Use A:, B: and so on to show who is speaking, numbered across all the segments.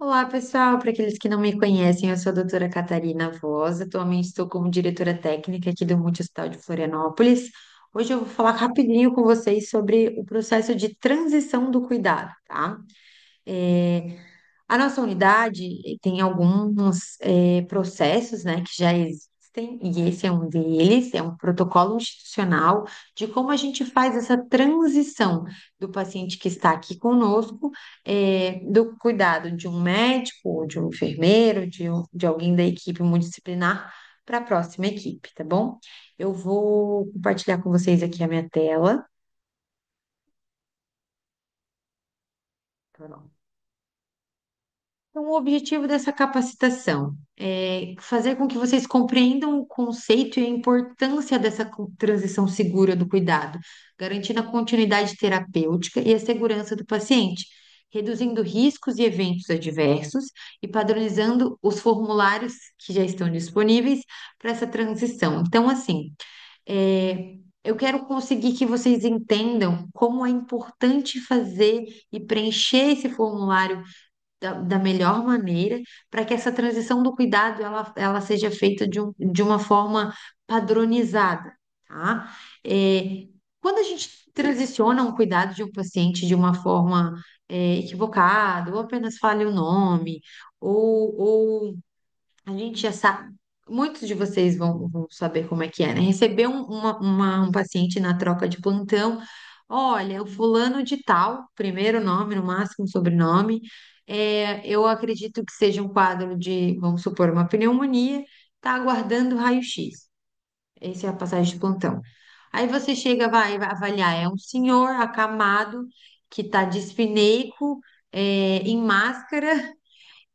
A: Olá, pessoal. Para aqueles que não me conhecem, eu sou a doutora Catarina Voz. Atualmente estou como diretora técnica aqui do Multi-Hospital de Florianópolis. Hoje eu vou falar rapidinho com vocês sobre o processo de transição do cuidado, tá? É, a nossa unidade tem alguns processos, né, que já existem, e esse é um deles, é um protocolo institucional de como a gente faz essa transição do paciente que está aqui conosco, do cuidado de um médico, de um enfermeiro, de alguém da equipe multidisciplinar para a próxima equipe, tá bom? Eu vou compartilhar com vocês aqui a minha tela. Pronto. Então, o objetivo dessa capacitação é fazer com que vocês compreendam o conceito e a importância dessa transição segura do cuidado, garantindo a continuidade terapêutica e a segurança do paciente, reduzindo riscos e eventos adversos e padronizando os formulários que já estão disponíveis para essa transição. Então, assim, eu quero conseguir que vocês entendam como é importante fazer e preencher esse formulário da melhor maneira para que essa transição do cuidado ela seja feita de uma forma padronizada, tá? É, quando a gente transiciona um cuidado de um paciente de uma forma equivocada, ou apenas fale o nome, ou a gente já sabe, muitos de vocês vão saber como é que é, né? Receber um paciente na troca de plantão, olha, o fulano de tal, primeiro nome, no máximo sobrenome, eu acredito que seja um quadro de, vamos supor, uma pneumonia, está aguardando raio-x. Essa é a passagem de plantão. Aí você chega, vai avaliar, é um senhor acamado que está dispineico, em máscara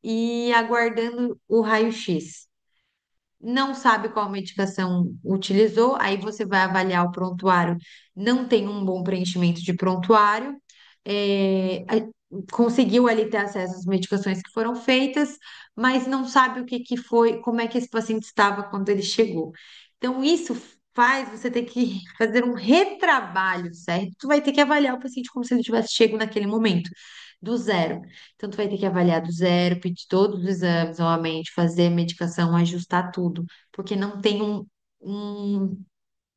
A: e aguardando o raio-x. Não sabe qual medicação utilizou, aí você vai avaliar o prontuário, não tem um bom preenchimento de prontuário, conseguiu ali ter acesso às medicações que foram feitas, mas não sabe o que que foi, como é que esse paciente estava quando ele chegou. Então, isso faz você ter que fazer um retrabalho, certo? Tu vai ter que avaliar o paciente como se ele tivesse chego naquele momento, do zero. Então, tu vai ter que avaliar do zero, pedir todos os exames novamente, fazer a medicação, ajustar tudo, porque um,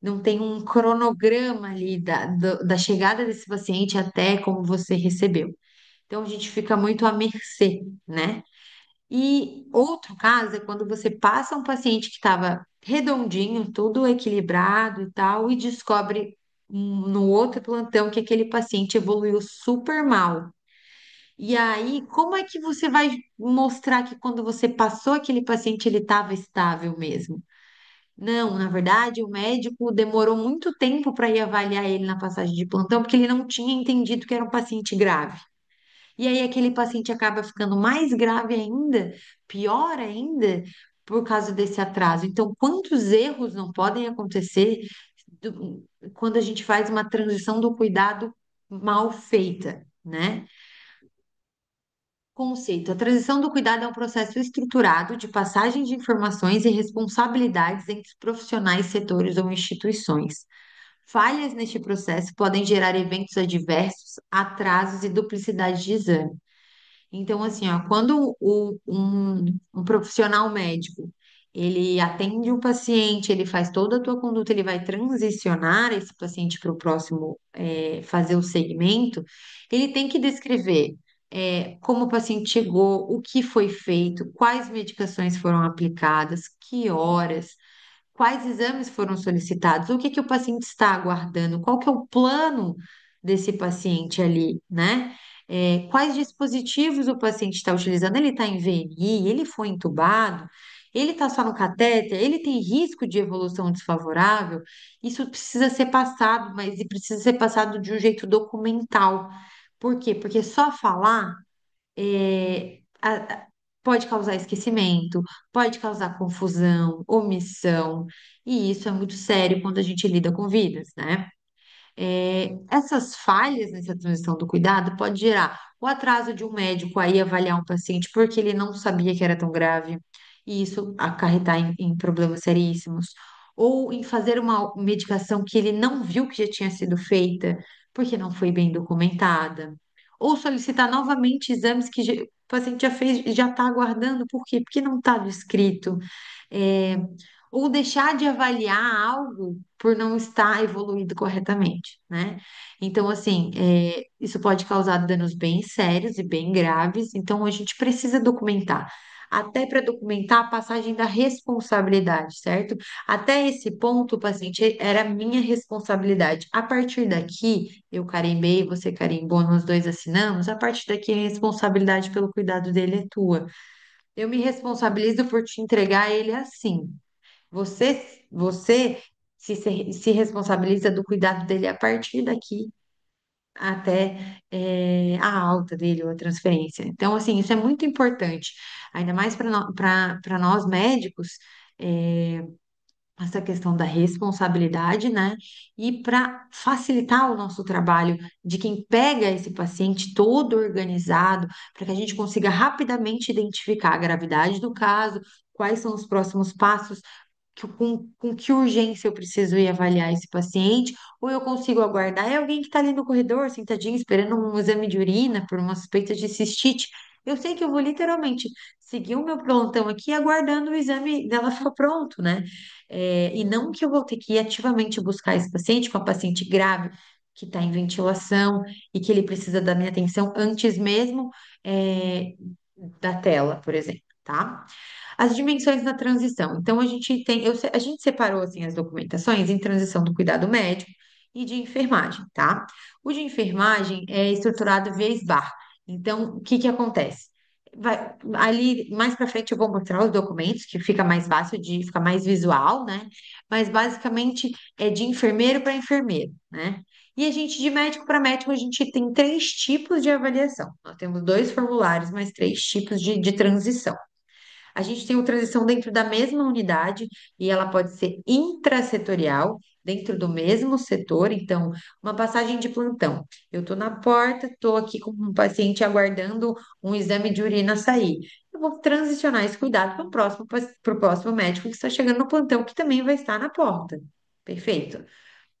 A: não tem um cronograma ali da chegada desse paciente até como você recebeu. Então, a gente fica muito à mercê, né? E outro caso é quando você passa um paciente que estava redondinho, tudo equilibrado e tal, e descobre no outro plantão que aquele paciente evoluiu super mal. E aí, como é que você vai mostrar que quando você passou aquele paciente ele estava estável mesmo? Não, na verdade, o médico demorou muito tempo para ir avaliar ele na passagem de plantão, porque ele não tinha entendido que era um paciente grave. E aí, aquele paciente acaba ficando mais grave ainda, pior ainda, por causa desse atraso. Então, quantos erros não podem acontecer quando a gente faz uma transição do cuidado mal feita, né? Conceito: a transição do cuidado é um processo estruturado de passagem de informações e responsabilidades entre profissionais, setores ou instituições. Falhas neste processo podem gerar eventos adversos, atrasos e duplicidade de exame. Então, assim, ó, quando um profissional médico ele atende um paciente, ele faz toda a tua conduta, ele vai transicionar esse paciente para o próximo, fazer o segmento, ele tem que descrever como o paciente chegou, o que foi feito, quais medicações foram aplicadas, que horas, quais exames foram solicitados, o que que o paciente está aguardando, qual que é o plano desse paciente ali, né? Quais dispositivos o paciente está utilizando? Ele está em VNI, ele foi entubado, ele está só no catéter, ele tem risco de evolução desfavorável. Isso precisa ser passado, mas e precisa ser passado de um jeito documental. Por quê? Porque só falar pode causar esquecimento, pode causar confusão, omissão, e isso é muito sério quando a gente lida com vidas, né? Essas falhas nessa transição do cuidado pode gerar o atraso de um médico aí avaliar um paciente porque ele não sabia que era tão grave, e isso acarretar em problemas seríssimos, ou em fazer uma medicação que ele não viu que já tinha sido feita porque não foi bem documentada, ou solicitar novamente exames que paciente já fez, já está aguardando, por quê? Porque não está descrito. É, ou deixar de avaliar algo por não estar evoluído corretamente, né? Então, assim, isso pode causar danos bem sérios e bem graves, então a gente precisa documentar. Até para documentar a passagem da responsabilidade, certo? Até esse ponto, o paciente era minha responsabilidade. A partir daqui, eu carimbei, você carimbou, nós dois assinamos. A partir daqui, a responsabilidade pelo cuidado dele é tua. Eu me responsabilizo por te entregar ele assim. Você se responsabiliza do cuidado dele a partir daqui até a alta dele ou a transferência. Então, assim, isso é muito importante, ainda mais para nós médicos. é, Essa questão da responsabilidade, né? E para facilitar o nosso trabalho de quem pega esse paciente todo organizado, para que a gente consiga rapidamente identificar a gravidade do caso, quais são os próximos passos, com que urgência eu preciso ir avaliar esse paciente, ou eu consigo aguardar. É alguém que está ali no corredor, sentadinho, esperando um exame de urina por uma suspeita de cistite. Eu sei que eu vou literalmente seguir o meu plantão aqui aguardando o exame dela ficar pronto, né? E não que eu vou ter que ir ativamente buscar esse paciente com a paciente grave, que está em ventilação e que ele precisa da minha atenção antes mesmo, é, da tela, por exemplo, tá? As dimensões da transição. Então, a gente separou assim as documentações em transição do cuidado médico e de enfermagem, tá? O de enfermagem é estruturado via SBAR. Então, o que que acontece? Ali mais para frente eu vou mostrar os documentos, que fica mais fácil de ficar mais visual, né? Mas basicamente é de enfermeiro para enfermeiro, né? E a gente, de médico para médico, a gente tem três tipos de avaliação. Nós temos dois formulários, mas três tipos de transição. A gente tem uma transição dentro da mesma unidade e ela pode ser intrasetorial, dentro do mesmo setor. Então, uma passagem de plantão. Eu estou na porta, estou aqui com um paciente aguardando um exame de urina sair. Eu vou transicionar esse cuidado para o próximo médico que está chegando no plantão, que também vai estar na porta. Perfeito?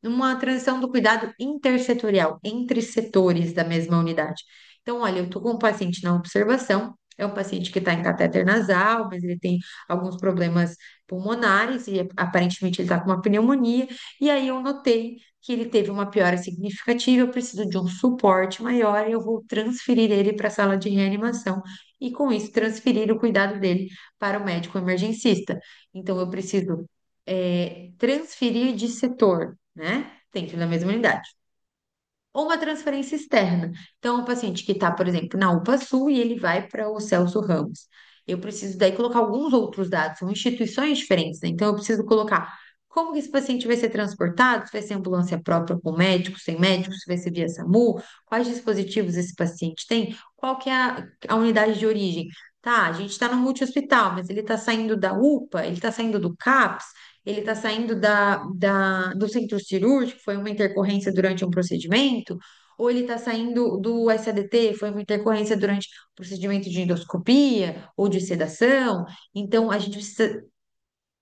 A: Uma transição do cuidado intersetorial, entre setores da mesma unidade. Então, olha, eu estou com um paciente na observação, é um paciente que está em catéter nasal, mas ele tem alguns problemas pulmonares e aparentemente ele está com uma pneumonia, e aí eu notei que ele teve uma piora significativa, eu preciso de um suporte maior e eu vou transferir ele para a sala de reanimação e com isso transferir o cuidado dele para o médico emergencista. Então, eu preciso transferir de setor, né? Dentro da mesma unidade. Ou uma transferência externa. Então, o paciente que está, por exemplo, na UPA Sul e ele vai para o Celso Ramos. Eu preciso daí colocar alguns outros dados, são instituições diferentes, né? Então, eu preciso colocar como que esse paciente vai ser transportado, se vai ser ambulância própria com médico, sem médico, se vai ser via SAMU, quais dispositivos esse paciente tem, qual que é a unidade de origem. Tá, a gente está no multi-hospital, mas ele está saindo da UPA, ele está saindo do CAPS, ele está saindo do centro cirúrgico, foi uma intercorrência durante um procedimento, ou ele está saindo do SADT, foi uma intercorrência durante o procedimento de endoscopia ou de sedação. Então, a gente precisa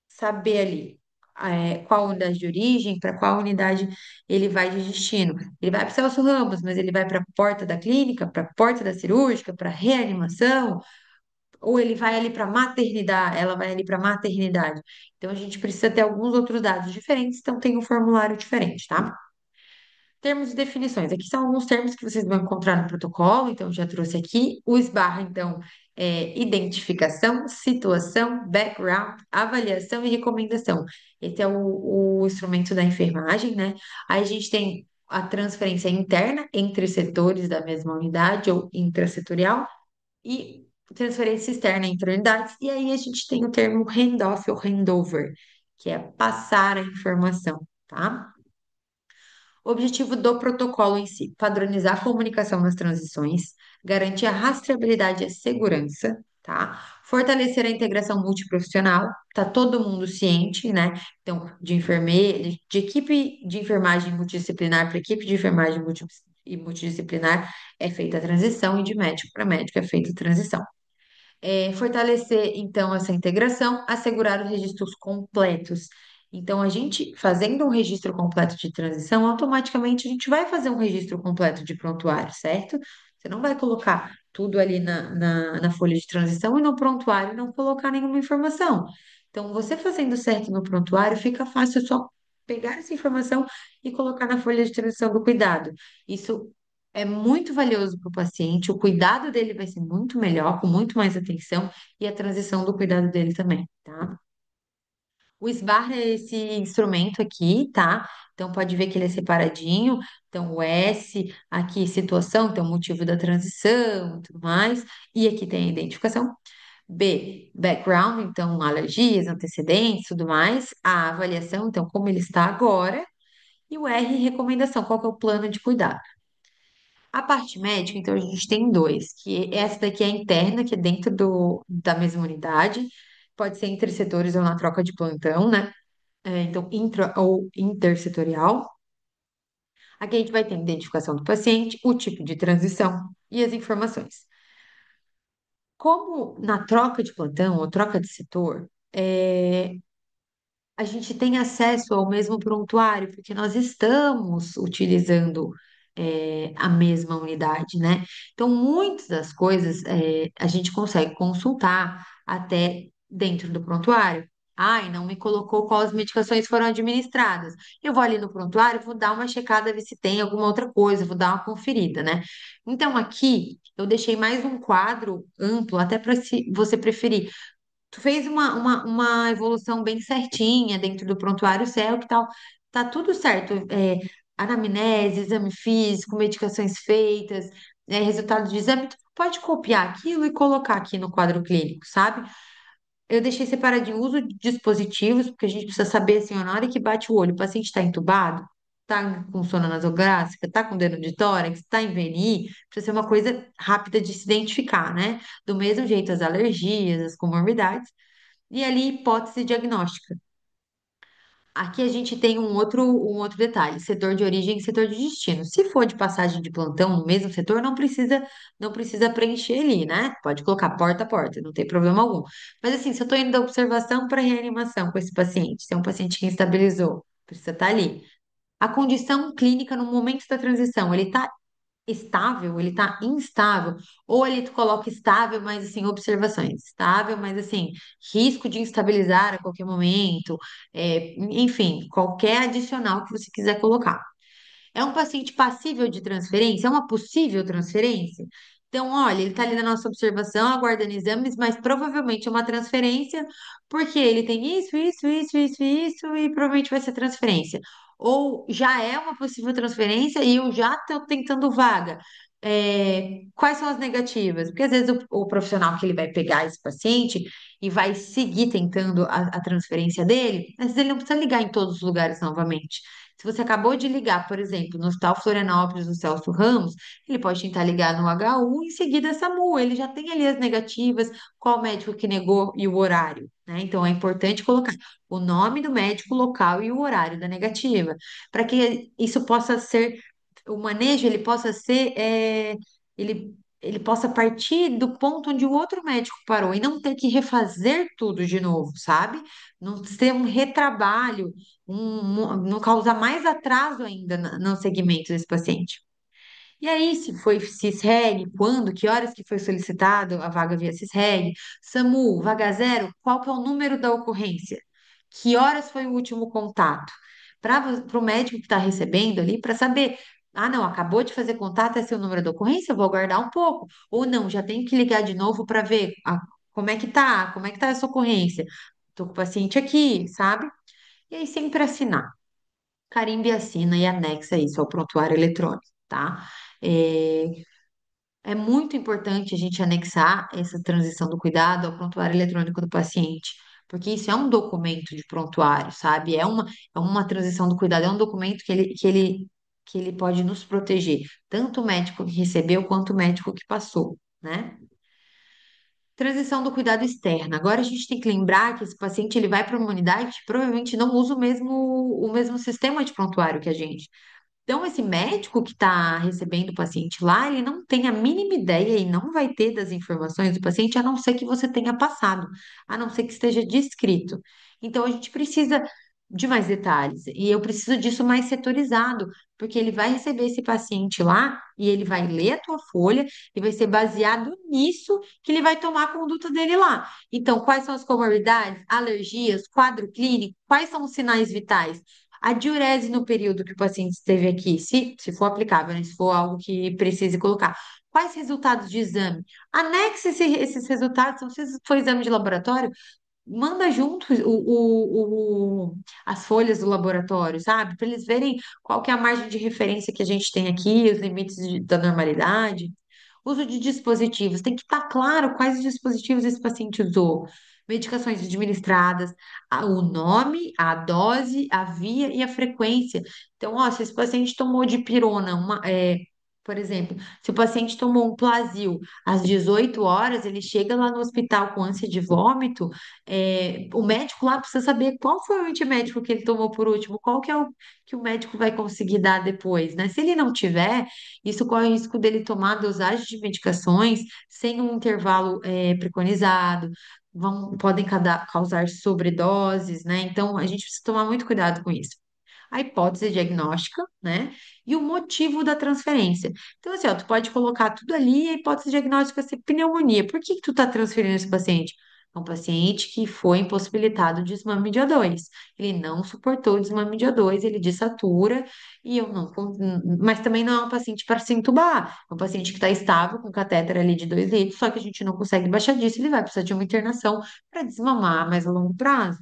A: saber ali qual unidade de origem, para qual unidade ele vai de destino. Ele vai para o Celso Ramos, mas ele vai para a porta da clínica, para a porta da cirúrgica, para reanimação, ou ele vai ali para maternidade, ela vai ali para maternidade. Então a gente precisa ter alguns outros dados diferentes, então tem um formulário diferente, tá? Termos e definições. Aqui são alguns termos que vocês vão encontrar no protocolo, então eu já trouxe aqui. O SBAR, então, é identificação, situação, background, avaliação e recomendação. Esse é o instrumento da enfermagem, né? Aí a gente tem a transferência interna entre setores da mesma unidade ou intrasetorial e transferência externa entre unidades. E aí a gente tem o termo handoff ou handover, que é passar a informação, tá? O objetivo do protocolo em si, padronizar a comunicação nas transições, garantir a rastreabilidade e a segurança, tá? Fortalecer a integração multiprofissional, tá todo mundo ciente, né? Então, de enfermeira, de equipe de enfermagem multidisciplinar para equipe de enfermagem multidisciplinar é feita a transição e de médico para médico é feita a transição. Fortalecer, então, essa integração, assegurar os registros completos. Então, a gente fazendo um registro completo de transição, automaticamente a gente vai fazer um registro completo de prontuário, certo? Você não vai colocar tudo ali na folha de transição e no prontuário não colocar nenhuma informação. Então, você fazendo certo no prontuário, fica fácil só pegar essa informação e colocar na folha de transição do cuidado. Isso é muito valioso para o paciente, o cuidado dele vai ser muito melhor, com muito mais atenção, e a transição do cuidado dele também, tá? O SBAR é esse instrumento aqui, tá? Então pode ver que ele é separadinho. Então o S, aqui situação, então motivo da transição e tudo mais. E aqui tem a identificação. B, background, então alergias, antecedentes, tudo mais. A avaliação, então como ele está agora. E o R, recomendação, qual que é o plano de cuidado. A parte médica, então a gente tem dois, que essa daqui é a interna, que é dentro da mesma unidade. Pode ser entre setores ou na troca de plantão, né? Então, intra ou intersetorial. Aqui a gente vai ter a identificação do paciente, o tipo de transição e as informações. Como na troca de plantão ou troca de setor, a gente tem acesso ao mesmo prontuário, porque nós estamos utilizando a mesma unidade, né? Então, muitas das coisas a gente consegue consultar até dentro do prontuário. Ai, não me colocou quais medicações foram administradas. Eu vou ali no prontuário, vou dar uma checada, ver se tem alguma outra coisa, vou dar uma conferida, né? Então, aqui eu deixei mais um quadro amplo, até para se você preferir. Tu fez uma evolução bem certinha dentro do prontuário CELP e tal. Tá tudo certo. Anamnese, exame físico, medicações feitas, resultado de exame. Tu pode copiar aquilo e colocar aqui no quadro clínico, sabe? Eu deixei separadinho o uso de dispositivos, porque a gente precisa saber, assim, ó, na hora que bate o olho, o paciente está entubado, está com sono nasográfica, está com dano de tórax, está em VNI, precisa ser uma coisa rápida de se identificar, né? Do mesmo jeito, as alergias, as comorbidades. E ali, hipótese diagnóstica. Aqui a gente tem um outro detalhe: setor de origem e setor de destino. Se for de passagem de plantão no mesmo setor, não precisa preencher ali, né? Pode colocar porta a porta, não tem problema algum. Mas assim, se eu estou indo da observação para reanimação com esse paciente, se é um paciente que estabilizou, precisa estar ali. A condição clínica no momento da transição, ele está estável, ele tá instável, ou ele coloca estável, mas assim, observações, estável, mas assim, risco de instabilizar a qualquer momento, enfim, qualquer adicional que você quiser colocar. É um paciente passível de transferência? É uma possível transferência? Então, olha, ele está ali na nossa observação, aguardando exames, mas provavelmente é uma transferência, porque ele tem isso, isso, isso, isso, isso, e provavelmente vai ser transferência. Ou já é uma possível transferência e eu já estou tentando vaga. Quais são as negativas? Porque às vezes o profissional que ele vai pegar esse paciente e vai seguir tentando a transferência dele, às vezes ele não precisa ligar em todos os lugares novamente. Se você acabou de ligar, por exemplo, no Hospital Florianópolis, no Celso Ramos, ele pode tentar ligar no HU e em seguida essa SAMU. Ele já tem ali as negativas, qual médico que negou e o horário, né? Então é importante colocar o nome do médico, o local e o horário da negativa, para que isso possa ser, o manejo ele possa ser, ele possa partir do ponto onde o outro médico parou e não ter que refazer tudo de novo, sabe? Não ser um retrabalho não causar mais atraso ainda no segmento desse paciente. E aí, se foi CISREG, quando, que horas que foi solicitado a vaga via CISREG, SAMU, vaga zero, qual que é o número da ocorrência? Que horas foi o último contato? Para o médico que está recebendo ali, para saber, ah, não, acabou de fazer contato, esse é o número da ocorrência, eu vou aguardar um pouco. Ou não, já tenho que ligar de novo para ver como é que tá essa ocorrência. Estou com o paciente aqui, sabe? E aí sempre assinar. Carimbe e assina e anexa isso ao prontuário eletrônico, tá? É, é muito importante a gente anexar essa transição do cuidado ao prontuário eletrônico do paciente, porque isso é um documento de prontuário, sabe? É uma transição do cuidado, é um documento que ele pode nos proteger, tanto o médico que recebeu quanto o médico que passou, né? Transição do cuidado externo. Agora a gente tem que lembrar que esse paciente ele vai para uma unidade que provavelmente não usa o mesmo sistema de prontuário que a gente. Então, esse médico que está recebendo o paciente lá, ele não tem a mínima ideia e não vai ter das informações do paciente, a não ser que você tenha passado, a não ser que esteja descrito. Então, a gente precisa de mais detalhes. E eu preciso disso mais setorizado, porque ele vai receber esse paciente lá e ele vai ler a tua folha e vai ser baseado nisso que ele vai tomar a conduta dele lá. Então, quais são as comorbidades, alergias, quadro clínico, quais são os sinais vitais? A diurese no período que o paciente esteve aqui, se for aplicável, né? Se for algo que precise colocar. Quais resultados de exame? Anexe esses resultados, se for exame de laboratório, manda junto as folhas do laboratório, sabe? Para eles verem qual que é a margem de referência que a gente tem aqui, os limites da normalidade. Uso de dispositivos, tem que estar claro quais dispositivos esse paciente usou. Medicações administradas, o nome, a dose, a via e a frequência. Então, ó, se esse paciente tomou dipirona, por exemplo, se o paciente tomou um Plasil às 18 horas, ele chega lá no hospital com ânsia de vômito, o médico lá precisa saber qual foi o antimédico que ele tomou por último, qual que é o que o médico vai conseguir dar depois, né? Se ele não tiver, isso corre o risco dele tomar dosagem de medicações sem um intervalo preconizado, podem causar sobredoses, né? Então, a gente precisa tomar muito cuidado com isso. A hipótese diagnóstica, né? E o motivo da transferência. Então, assim, ó, tu pode colocar tudo ali, a hipótese diagnóstica ser pneumonia. Por que que tu tá transferindo esse paciente? É um paciente que foi impossibilitado de desmame de O2. Ele não suportou o desmame de O2, ele desatura, e eu não. Mas também não é um paciente para se entubar. É um paciente que está estável, com catéter ali de 2 litros, só que a gente não consegue baixar disso, ele vai precisar de uma internação para desmamar mais a longo prazo.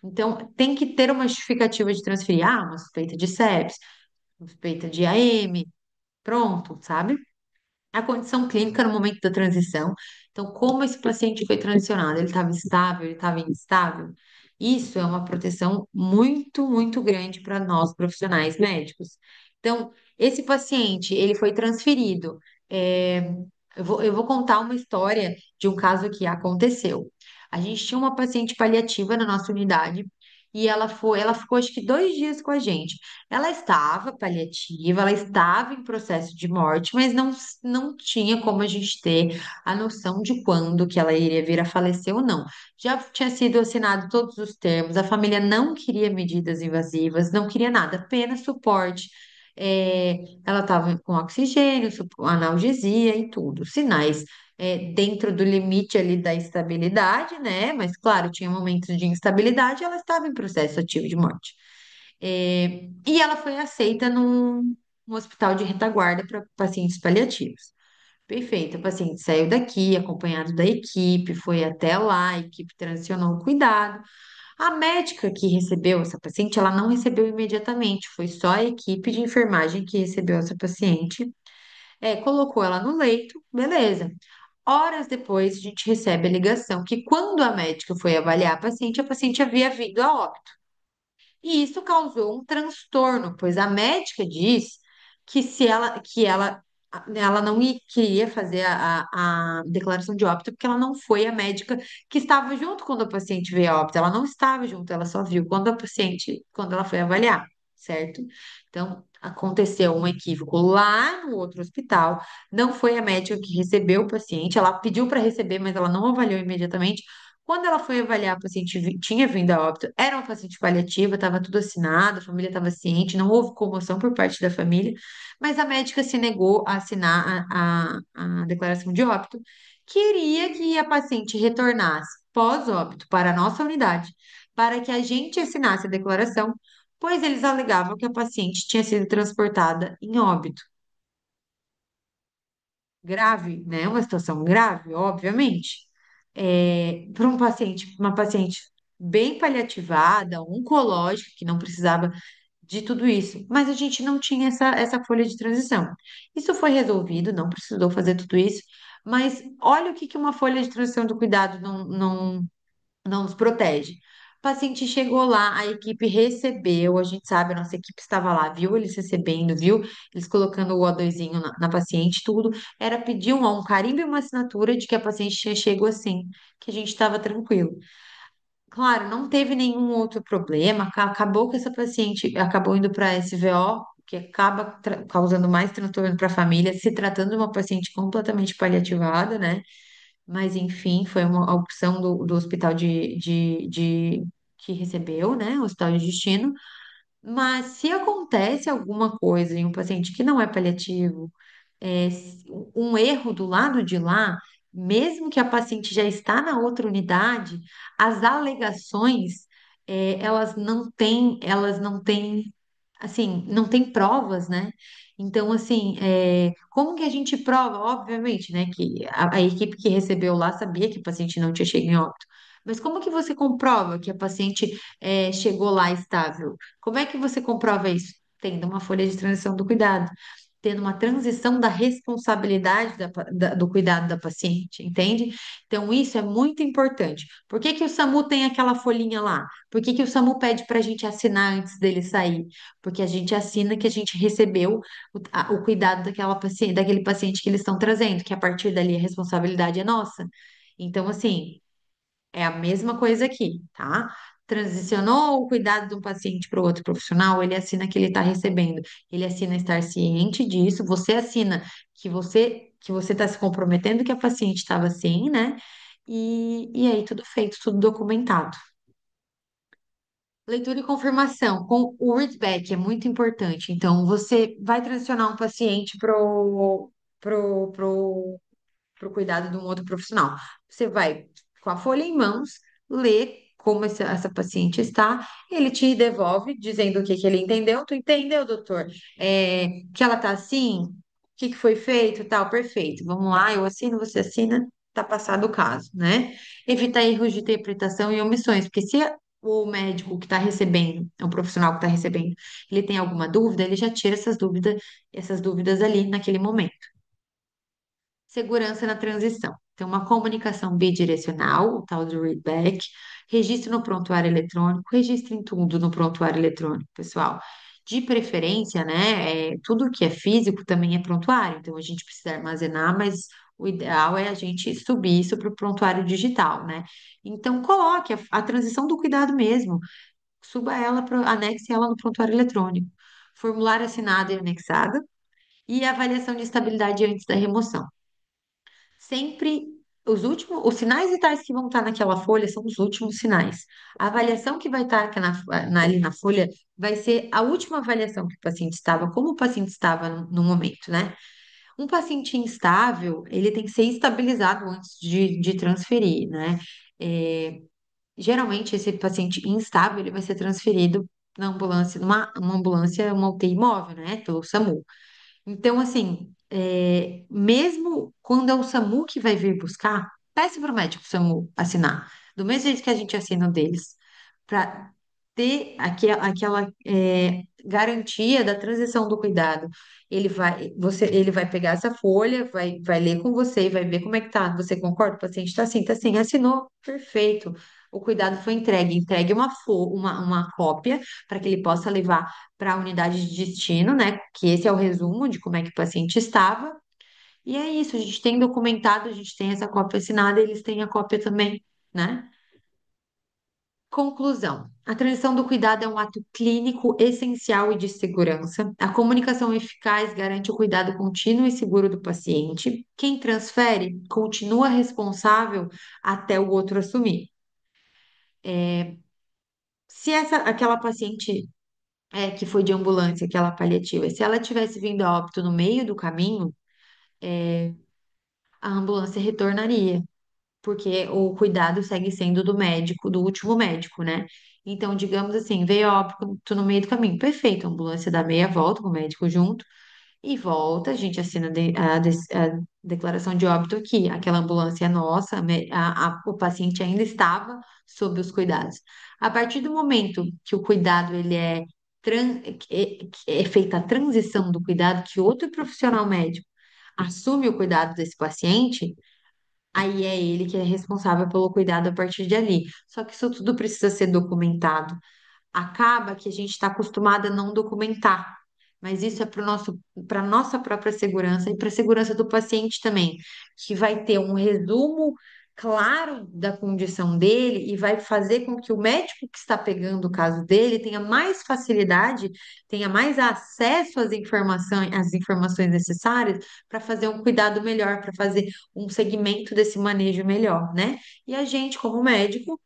A: Então, tem que ter uma justificativa de transferir. Ah, uma suspeita de sepsis, uma suspeita de AM, pronto, sabe? A condição clínica no momento da transição. Então, como esse paciente foi transicionado? Ele estava estável, ele estava instável? Isso é uma proteção muito, muito grande para nós, profissionais médicos. Então, esse paciente, ele foi transferido. É, eu vou contar uma história de um caso que aconteceu. A gente tinha uma paciente paliativa na nossa unidade e ela ficou acho que 2 dias com a gente. Ela estava paliativa, ela estava em processo de morte, mas não tinha como a gente ter a noção de quando que ela iria vir a falecer ou não. Já tinha sido assinado todos os termos, a família não queria medidas invasivas, não queria nada, apenas suporte. Ela estava com oxigênio, analgesia e tudo, sinais dentro do limite ali da estabilidade, né? Mas claro, tinha momentos de instabilidade, ela estava em processo ativo de morte. E ela foi aceita num hospital de retaguarda para pacientes paliativos. Perfeito, o paciente saiu daqui, acompanhado da equipe, foi até lá, a equipe transicionou o cuidado. A médica que recebeu essa paciente, ela não recebeu imediatamente, foi só a equipe de enfermagem que recebeu essa paciente, colocou ela no leito, beleza. Horas depois, a gente recebe a ligação que quando a médica foi avaliar a paciente havia vindo a óbito. E isso causou um transtorno, pois a médica diz que se ela não queria fazer a declaração de óbito porque ela não foi a médica que estava junto quando a paciente veio a óbito. Ela não estava junto, ela só viu quando ela foi avaliar, certo? Então, aconteceu um equívoco lá no outro hospital. Não foi a médica que recebeu o paciente, ela pediu para receber, mas ela não avaliou imediatamente. Quando ela foi avaliar, a paciente tinha vindo a óbito, era uma paciente paliativa, estava tudo assinado, a família estava ciente, não houve comoção por parte da família, mas a médica se negou a assinar a declaração de óbito, queria que a paciente retornasse pós-óbito para a nossa unidade, para que a gente assinasse a declaração, pois eles alegavam que a paciente tinha sido transportada em óbito. Grave, né? Uma situação grave, obviamente. Para uma paciente bem paliativada, oncológica, que não precisava de tudo isso, mas a gente não tinha essa folha de transição. Isso foi resolvido, não precisou fazer tudo isso, mas olha o que uma folha de transição do cuidado não nos protege. O paciente chegou lá, a equipe recebeu, a gente sabe, a nossa equipe estava lá, viu eles recebendo, viu eles colocando o O2zinho na paciente, tudo. Era pedir um carimbo e uma assinatura de que a paciente tinha chego assim, que a gente estava tranquilo. Claro, não teve nenhum outro problema, acabou que essa paciente acabou indo para SVO, que acaba causando mais transtorno para a família, se tratando de uma paciente completamente paliativada, né? Mas, enfim, foi uma opção do hospital que recebeu, né, o hospital de destino, mas se acontece alguma coisa em um paciente que não é paliativo, um erro do lado de lá, mesmo que a paciente já está na outra unidade, as alegações, elas não têm, assim, não tem provas, né? Então, assim, como que a gente prova? Obviamente, né, que a equipe que recebeu lá sabia que o paciente não tinha chegado em óbito. Mas como que você comprova que a paciente chegou lá estável? Como é que você comprova isso? Tendo uma folha de transição do cuidado, tendo uma transição da responsabilidade do cuidado da paciente, entende? Então, isso é muito importante. Por que que o SAMU tem aquela folhinha lá? Por que que o SAMU pede para a gente assinar antes dele sair? Porque a gente assina que a gente recebeu o cuidado daquela paciente, daquele paciente que eles estão trazendo, que a partir dali a responsabilidade é nossa. Então, assim, é a mesma coisa aqui, tá? Transicionou o cuidado de um paciente para o outro profissional, ele assina que ele está recebendo, ele assina estar ciente disso, você assina que você está se comprometendo que a paciente estava assim, né? E aí tudo feito, tudo documentado. Leitura e confirmação com o readback é muito importante. Então, você vai transicionar um paciente pro para o cuidado de um outro profissional. Você vai, com a folha em mãos, ler como essa paciente está, ele te devolve dizendo o que que ele entendeu. Tu entendeu, doutor? Que ela está assim? O que que foi feito? Tal, perfeito. Vamos lá, eu assino, você assina, tá passado o caso, né? Evitar erros de interpretação e omissões, porque se o médico que está recebendo, é um profissional que está recebendo, ele tem alguma dúvida, ele já tira essas dúvidas ali naquele momento. Segurança na transição. Então, uma comunicação bidirecional, o tal do readback, registro no prontuário eletrônico, registro em tudo no prontuário eletrônico, pessoal. De preferência, né? Tudo que é físico também é prontuário, então a gente precisa armazenar, mas o ideal é a gente subir isso para o prontuário digital, né? Então, coloque a transição do cuidado mesmo, suba ela, anexe ela no prontuário eletrônico. Formulário assinado e anexado, e avaliação de estabilidade antes da remoção. Sempre os sinais vitais que vão estar naquela folha são os últimos sinais. A avaliação que vai estar aqui ali na folha vai ser a última avaliação que o paciente estava, como o paciente estava no momento, né? Um paciente instável, ele tem que ser estabilizado antes de transferir, né? É, Geralmente, esse paciente instável, ele vai ser transferido na ambulância, uma ambulância, uma UTI móvel, né? Pelo SAMU. Então, assim, mesmo quando é o SAMU que vai vir buscar, peça para o médico SAMU assinar, do mesmo jeito que a gente assina o deles, para ter aquela garantia da transição do cuidado. Ele vai pegar essa folha, vai ler com você e vai ver como é que tá. Você concorda? O paciente está assim, assinou, perfeito. O cuidado foi entregue. Entregue uma cópia para que ele possa levar para a unidade de destino, né? Que esse é o resumo de como é que o paciente estava. E é isso, a gente tem documentado, a gente tem essa cópia assinada, eles têm a cópia também, né? Conclusão. A transição do cuidado é um ato clínico essencial e de segurança. A comunicação eficaz garante o cuidado contínuo e seguro do paciente. Quem transfere continua responsável até o outro assumir. Se aquela paciente que foi de ambulância, aquela paliativa, se ela tivesse vindo a óbito no meio do caminho, a ambulância retornaria, porque o cuidado segue sendo do médico, do último médico, né? Então, digamos assim, veio a óbito no meio do caminho, perfeito, a ambulância dá meia volta com o médico junto e volta, a gente assina a declaração de óbito aqui, aquela ambulância é nossa, o paciente ainda estava sob os cuidados. A partir do momento que o cuidado ele é feita a transição do cuidado, que outro profissional médico assume o cuidado desse paciente, aí é ele que é responsável pelo cuidado a partir de ali. Só que isso tudo precisa ser documentado. Acaba que a gente está acostumado a não documentar, mas isso é para nossa própria segurança e para a segurança do paciente também, que vai ter um resumo claro da condição dele e vai fazer com que o médico que está pegando o caso dele tenha mais facilidade, tenha mais acesso às informações necessárias para fazer um cuidado melhor, para fazer um segmento desse manejo melhor, né? E a gente, como médico,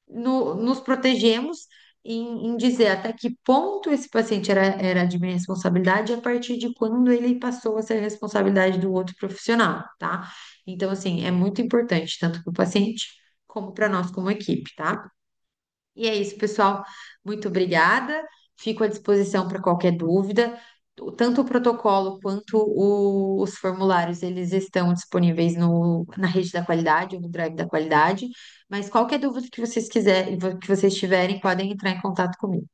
A: nos protegemos em dizer até que ponto esse paciente era de minha responsabilidade a partir de quando ele passou a ser responsabilidade do outro profissional, tá? Então, assim, é muito importante, tanto para o paciente como para nós como equipe, tá? E é isso, pessoal. Muito obrigada. Fico à disposição para qualquer dúvida. Tanto o protocolo quanto os formulários, eles estão disponíveis na rede da qualidade ou no Drive da qualidade. Mas qualquer dúvida que vocês quiserem, que vocês tiverem, podem entrar em contato comigo.